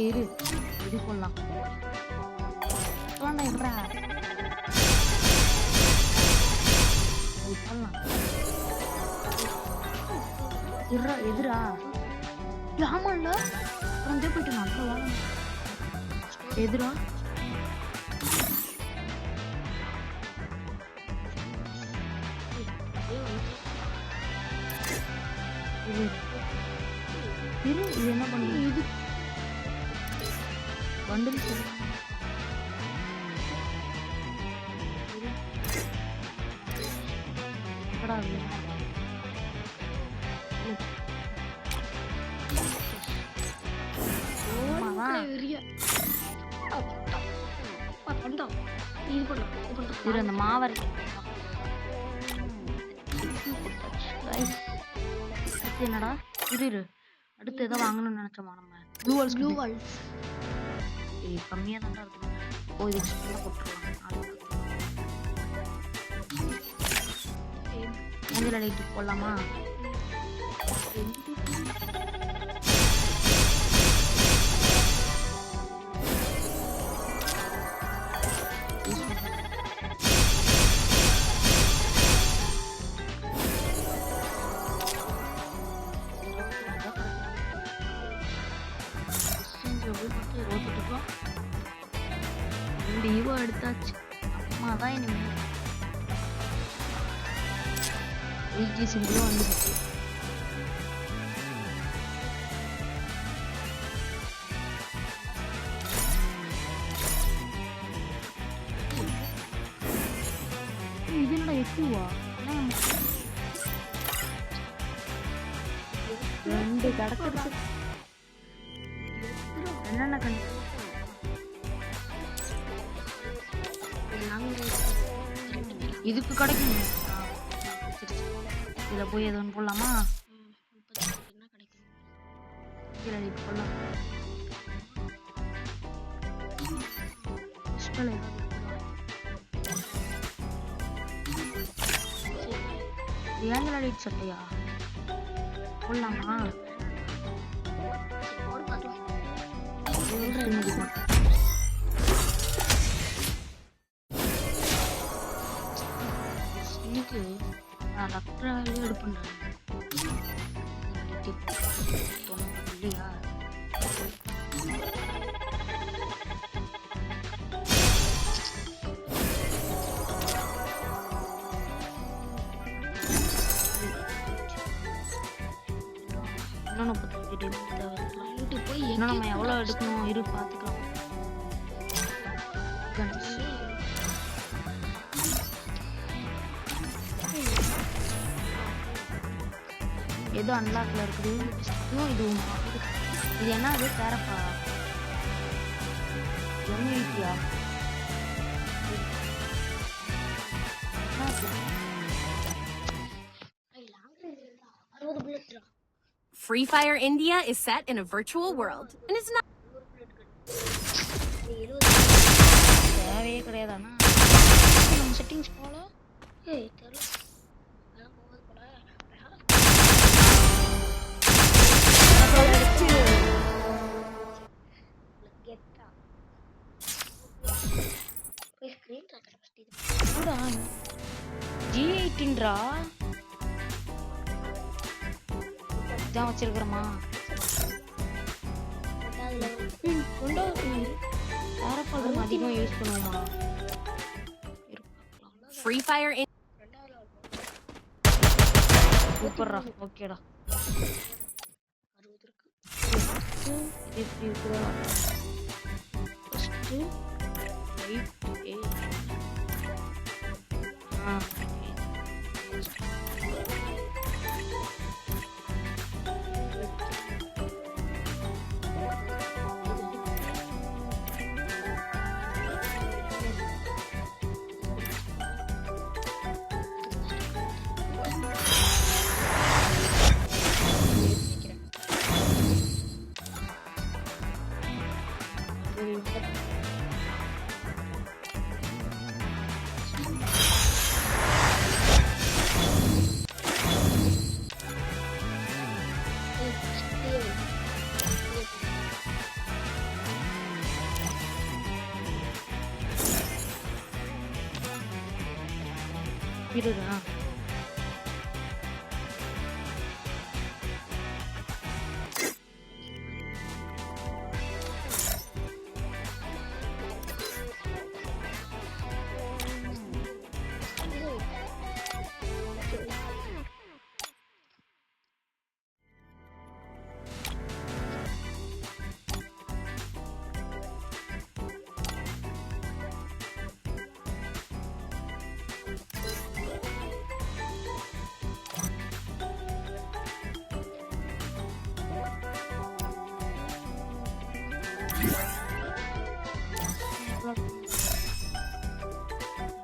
இரு இது போடலாம் எதிரா ஆமால அப்புறம் போயிட்டு நான் எதிரா இது என்ன பண்ணுது இது பண்டில் அந்த மாவரை என்னடா இரு அடுத்து ஏதோ வாங்கணும்னு நினைச்சோமா நம்ம ப்ளூ வால்ஸ் கம்மியா தான் இருக்கு. ஓ இது போட்டுருவாங்க. ஏஞ்சல் லைட் போடலாமா? எடுத்தாச்சு. அம்மா தான் இனிமே சிம்பிளும் வந்துருச்சு. இது என்னடா எட்டுவா? ரெண்டு கிடக்கிறது என்னென்ன கண்டு இதுக்கு கிடைக்குங்க. இதுல போய் எது ஒன்று போடலாமா? போடலாம். ஏஞ்சல் லைட் சட்டையா போடலாமா? நான் டாக்டராகவே எடுப்பேன் இல்லையா? இன்னும் 35 போய் இன்னும் நம்ம எவ்வளோ எடுக்கணும் இரு பார்த்துக்கலாம். ஏதோ அன்லாக்ல இருக்குது. இதுவும் இது என்ன? அது பேரப்பா M80 Free Fire India is set in a virtual world and it's not தேவையே கிடையாதானா? நம்ம செட்டிங்ஸ் போல G18 இதான் வச்சிருக்கிறோமா? அதிகம் யூஸ் பண்ணுவோமா? Free Fire சூப்பர்ரா. ஓகேடா. இருடா.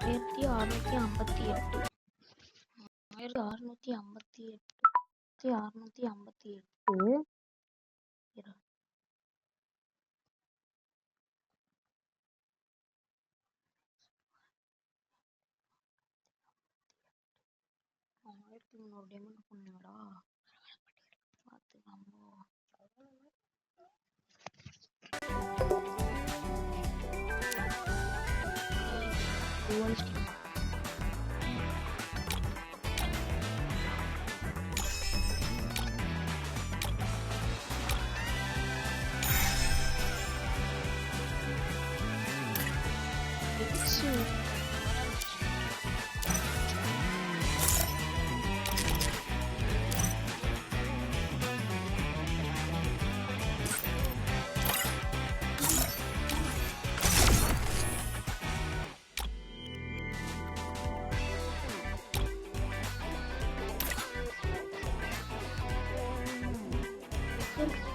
ஆயிரத்தி அறுநூத்தி ஐம்பத்தி எட்டு 1658 1300 டைமண்ட் பண்ணுங்கடா. பார்த்து நம்ம dual skin. It's